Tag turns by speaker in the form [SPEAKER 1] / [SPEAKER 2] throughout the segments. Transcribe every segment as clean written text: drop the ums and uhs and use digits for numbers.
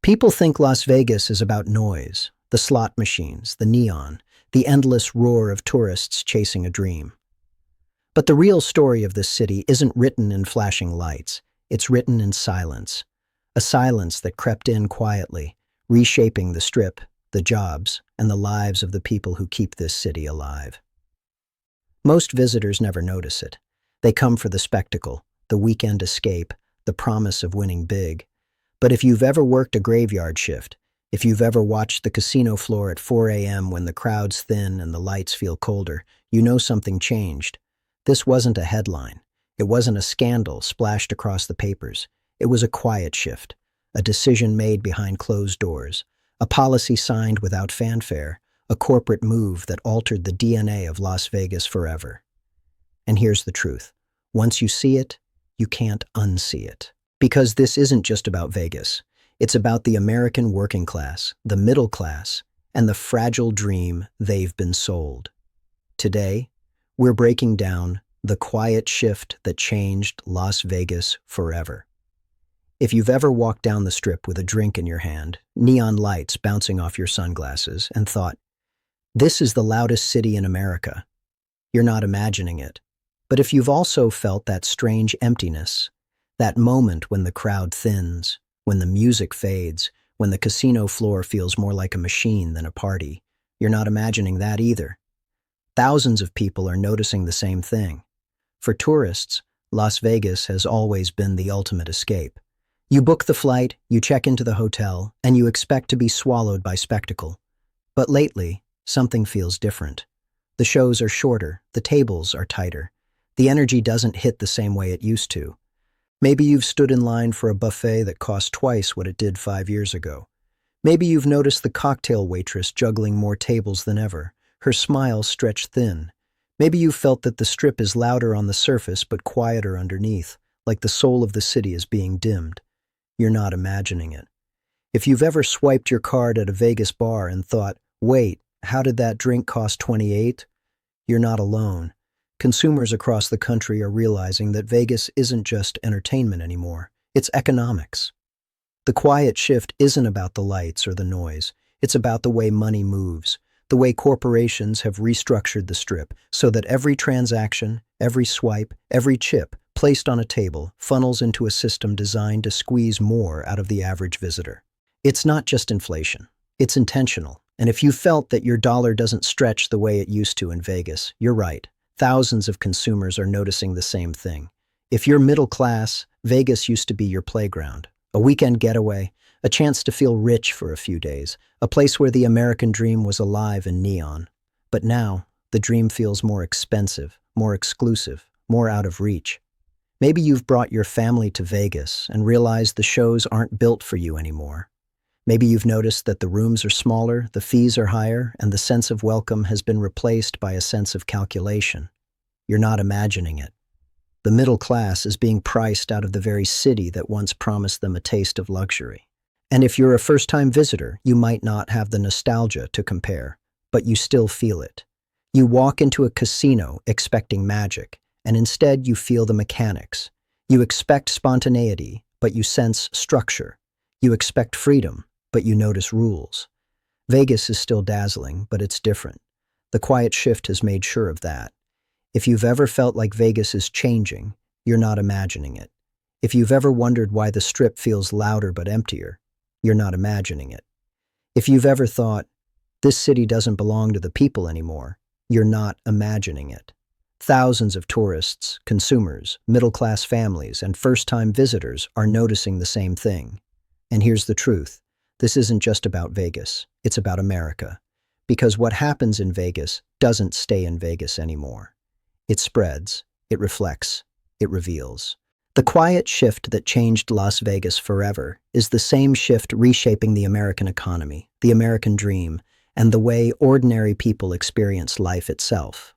[SPEAKER 1] People think Las Vegas is about noise, the slot machines, the neon, the endless roar of tourists chasing a dream. But the real story of this city isn't written in flashing lights. It's written in silence. A silence that crept in quietly, reshaping the Strip, the jobs, and the lives of the people who keep this city alive. Most visitors never notice it. They come for the spectacle, the weekend escape, the promise of winning big. But if you've ever worked a graveyard shift, if you've ever watched the casino floor at 4 a.m. when the crowd's thin and the lights feel colder, you know something changed. This wasn't a headline. It wasn't a scandal splashed across the papers. It was a quiet shift, a decision made behind closed doors, a policy signed without fanfare, a corporate move that altered the DNA of Las Vegas forever. And here's the truth. Once you see it, you can't unsee it. Because this isn't just about Vegas. It's about the American working class, the middle class, and the fragile dream they've been sold. Today, we're breaking down the quiet shift that changed Las Vegas forever. If you've ever walked down the Strip with a drink in your hand, neon lights bouncing off your sunglasses, and thought, "This is the loudest city in America," you're not imagining it. But if you've also felt that strange emptiness, that moment when the crowd thins, when the music fades, when the casino floor feels more like a machine than a party, you're not imagining that either. Thousands of people are noticing the same thing. For tourists, Las Vegas has always been the ultimate escape. You book the flight, you check into the hotel, and you expect to be swallowed by spectacle. But lately, something feels different. The shows are shorter, the tables are tighter. The energy doesn't hit the same way it used to. Maybe you've stood in line for a buffet that cost twice what it did 5 years ago. Maybe you've noticed the cocktail waitress juggling more tables than ever, her smile stretched thin. Maybe you've felt that the Strip is louder on the surface but quieter underneath, like the soul of the city is being dimmed. You're not imagining it. If you've ever swiped your card at a Vegas bar and thought, "Wait, how did that drink cost 28?" You're not alone. Consumers across the country are realizing that Vegas isn't just entertainment anymore. It's economics. The quiet shift isn't about the lights or the noise. It's about the way money moves, the way corporations have restructured the Strip so that every transaction, every swipe, every chip placed on a table funnels into a system designed to squeeze more out of the average visitor. It's not just inflation. It's intentional. And if you felt that your dollar doesn't stretch the way it used to in Vegas, you're right. Thousands of consumers are noticing the same thing. If you're middle class, Vegas used to be your playground, a weekend getaway, a chance to feel rich for a few days, a place where the American dream was alive in neon. But now, the dream feels more expensive, more exclusive, more out of reach. Maybe you've brought your family to Vegas and realized the shows aren't built for you anymore. Maybe you've noticed that the rooms are smaller, the fees are higher, and the sense of welcome has been replaced by a sense of calculation. You're not imagining it. The middle class is being priced out of the very city that once promised them a taste of luxury. And if you're a first-time visitor, you might not have the nostalgia to compare, but you still feel it. You walk into a casino expecting magic, and instead you feel the mechanics. You expect spontaneity, but you sense structure. You expect freedom, but you notice rules. Vegas is still dazzling, but it's different. The quiet shift has made sure of that. If you've ever felt like Vegas is changing, you're not imagining it. If you've ever wondered why the Strip feels louder but emptier, you're not imagining it. If you've ever thought, "This city doesn't belong to the people anymore," you're not imagining it. Thousands of tourists, consumers, middle-class families, and first-time visitors are noticing the same thing. And here's the truth. This isn't just about Vegas. It's about America. Because what happens in Vegas doesn't stay in Vegas anymore. It spreads, it reflects, it reveals. The quiet shift that changed Las Vegas forever is the same shift reshaping the American economy, the American dream, and the way ordinary people experience life itself.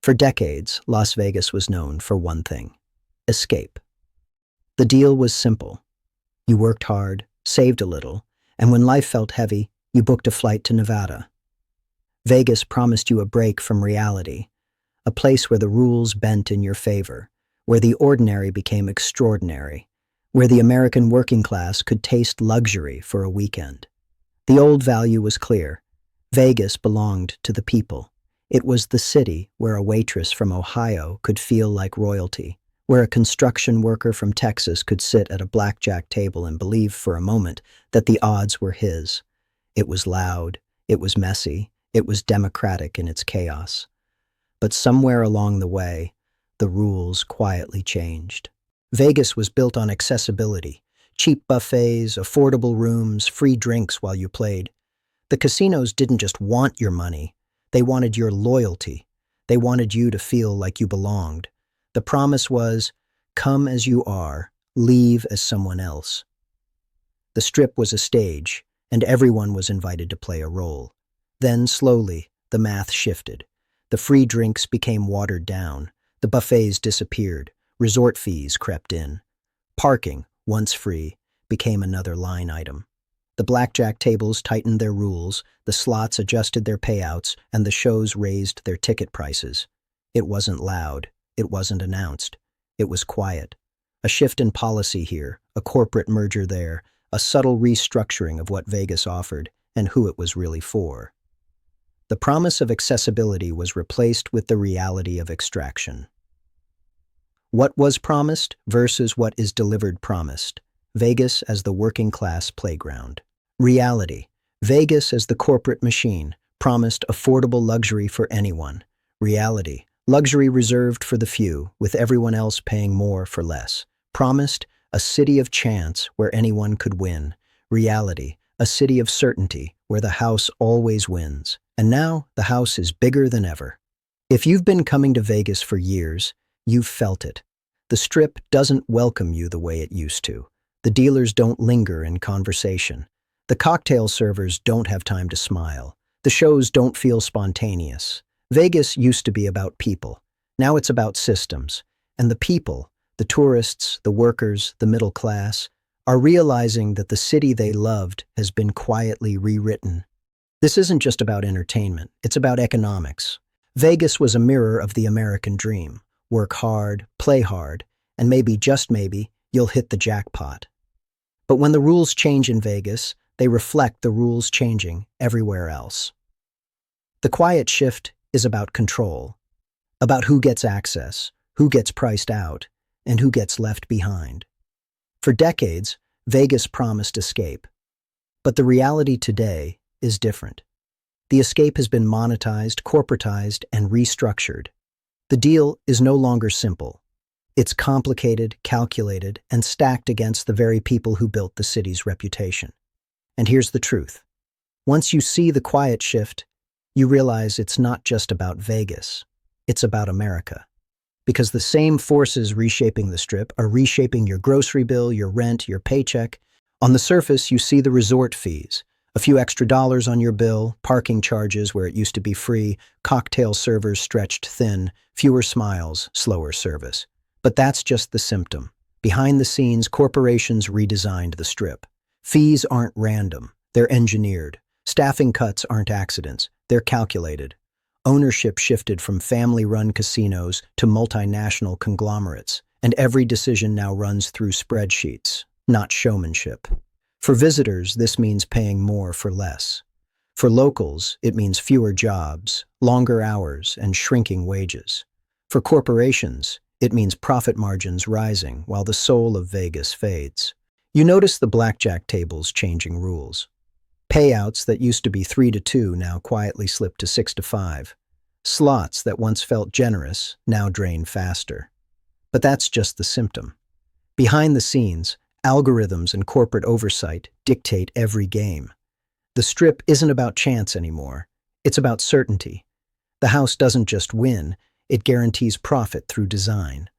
[SPEAKER 1] For decades, Las Vegas was known for one thing: escape. The deal was simple. You worked hard, saved a little, and when life felt heavy, you booked a flight to Nevada. Vegas promised you a break from reality, a place where the rules bent in your favor, where the ordinary became extraordinary, where the American working class could taste luxury for a weekend. The old value was clear. Vegas belonged to the people. It was the city where a waitress from Ohio could feel like royalty, where a construction worker from Texas could sit at a blackjack table and believe for a moment that the odds were his. It was loud, it was messy, it was democratic in its chaos. But somewhere along the way, the rules quietly changed. Vegas was built on accessibility, cheap buffets, affordable rooms, free drinks while you played. The casinos didn't just want your money, they wanted your loyalty. They wanted you to feel like you belonged. The promise was, come as you are, leave as someone else. The Strip was a stage, and everyone was invited to play a role. Then, slowly, the math shifted. The free drinks became watered down. The buffets disappeared. Resort fees crept in. Parking, once free, became another line item. The blackjack tables tightened their rules, the slots adjusted their payouts, and the shows raised their ticket prices. It wasn't loud. It wasn't announced. It was quiet. A shift in policy here, a corporate merger there, a subtle restructuring of what Vegas offered and who it was really for. The promise of accessibility was replaced with the reality of extraction. What was promised versus what is delivered promised. Vegas as the working class playground. Reality. Vegas as the corporate machine, promised affordable luxury for anyone. Reality. Luxury reserved for the few, with everyone else paying more for less. Promised a city of chance where anyone could win. Reality. A city of certainty where the house always wins. And now the house is bigger than ever. If you've been coming to Vegas for years, you've felt it. The Strip doesn't welcome you the way it used to. The dealers don't linger in conversation. The cocktail servers don't have time to smile. The shows don't feel spontaneous. Vegas used to be about people. Now it's about systems. And the people, the tourists, the workers, the middle class, are realizing that the city they loved has been quietly rewritten. This isn't just about entertainment, it's about economics. Vegas was a mirror of the American dream. Work hard, play hard, and maybe, just maybe, you'll hit the jackpot. But when the rules change in Vegas, they reflect the rules changing everywhere else. The quiet shift is about control, about who gets access, who gets priced out, and who gets left behind. For decades, Vegas promised escape. But the reality today is different. The escape has been monetized, corporatized, and restructured. The deal is no longer simple. It's complicated, calculated, and stacked against the very people who built the city's reputation. And here's the truth. Once you see the quiet shift, you realize it's not just about Vegas. It's about America. Because the same forces reshaping the Strip are reshaping your grocery bill, your rent, your paycheck. On the surface, you see the resort fees. A few extra dollars on your bill, parking charges where it used to be free, cocktail servers stretched thin, fewer smiles, slower service. But that's just the symptom. Behind the scenes, corporations redesigned the Strip. Fees aren't random, they're engineered. Staffing cuts aren't accidents, they're calculated. Ownership shifted from family-run casinos to multinational conglomerates, and every decision now runs through spreadsheets, not showmanship. For visitors, this means paying more for less. For locals, it means fewer jobs, longer hours, and shrinking wages. For corporations, it means profit margins rising while the soul of Vegas fades. You notice the blackjack tables changing rules. Payouts that used to be 3-2 now quietly slip to 6-5. Slots that once felt generous now drain faster. But that's just the symptom. Behind the scenes, algorithms and corporate oversight dictate every game. The Strip isn't about chance anymore. It's about certainty. The house doesn't just win, it guarantees profit through design.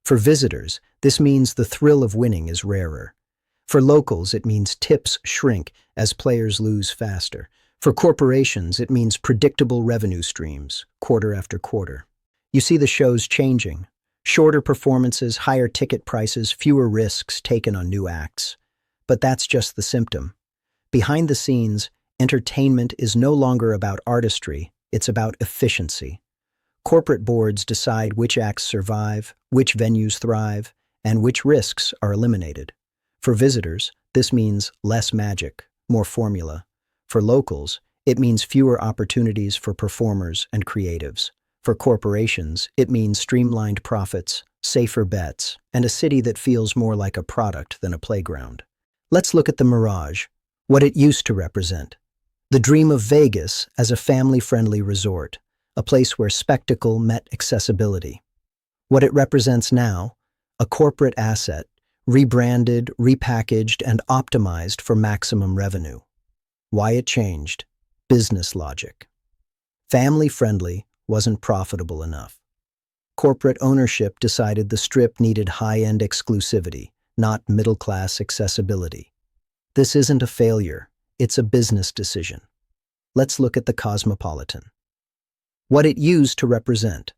[SPEAKER 1] For visitors, this means the thrill of winning is rarer. For locals, it means tips shrink as players lose faster. For corporations, it means predictable revenue streams, quarter after quarter. You see the shows changing. Shorter performances, higher ticket prices, fewer risks taken on new acts. But that's just the symptom. Behind the scenes, entertainment is no longer about artistry, it's about efficiency. Corporate boards decide which acts survive, which venues thrive, and which risks are eliminated. For visitors, this means less magic, more formula. For locals, it means fewer opportunities for performers and creatives. For corporations, it means streamlined profits, safer bets, and a city that feels more like a product than a playground. Let's look at the mirage, what it used to represent. The dream of Vegas as a family-friendly resort, a place where spectacle met accessibility. What it represents now, a corporate asset, rebranded, repackaged, and optimized for maximum revenue. Why it changed? Business logic. Family-friendly wasn't profitable enough. Corporate ownership decided the Strip needed high-end exclusivity, not middle-class accessibility. This isn't a failure, it's a business decision. Let's look at the Cosmopolitan. What it used to represent: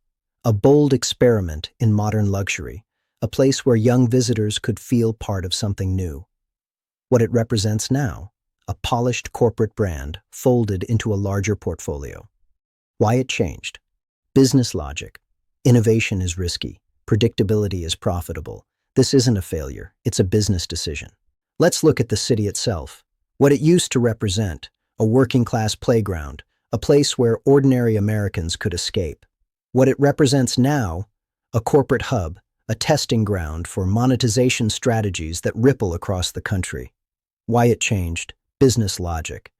[SPEAKER 1] a bold experiment in modern luxury, a place where young visitors could feel part of something new. What it represents now: a polished corporate brand folded into a larger portfolio. Why it changed? Business logic. Innovation is risky. Predictability is profitable. This isn't a failure, it's a business decision. Let's look at the city itself. What it used to represent: a working-class playground, a place where ordinary Americans could escape. What it represents now: a corporate hub, a testing ground for monetization strategies that ripple across the country. Why it changed? Business logic.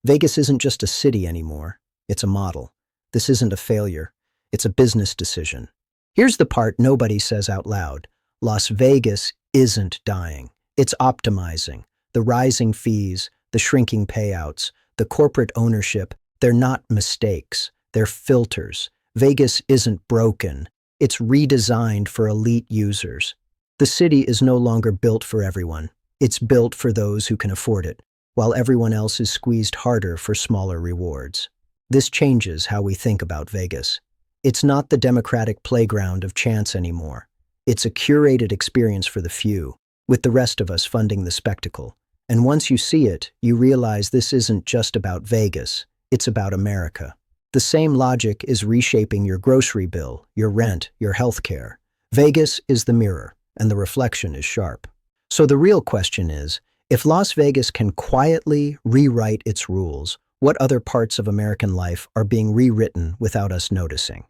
[SPEAKER 1] Vegas isn't just a city anymore, it's a model. This isn't a failure, it's a business decision. Here's the part nobody says out loud. Las Vegas isn't dying, it's optimizing. The rising fees, the shrinking payouts, the corporate ownership, they're not mistakes, they're filters. Vegas isn't broken, it's redesigned for elite users. The city is no longer built for everyone. It's built for those who can afford it, while everyone else is squeezed harder for smaller rewards. This changes how we think about Vegas. It's not the democratic playground of chance anymore. It's a curated experience for the few, with the rest of us funding the spectacle. And once you see it, you realize this isn't just about Vegas, it's about America. The same logic is reshaping your grocery bill, your rent, your healthcare. Vegas is the mirror, and the reflection is sharp. So the real question is, if Las Vegas can quietly rewrite its rules, what other parts of American life are being rewritten without us noticing?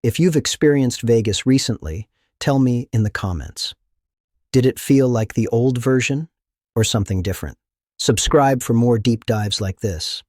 [SPEAKER 1] If you've experienced Vegas recently, tell me in the comments. Did it feel like the old version or something different? Subscribe for more deep dives like this.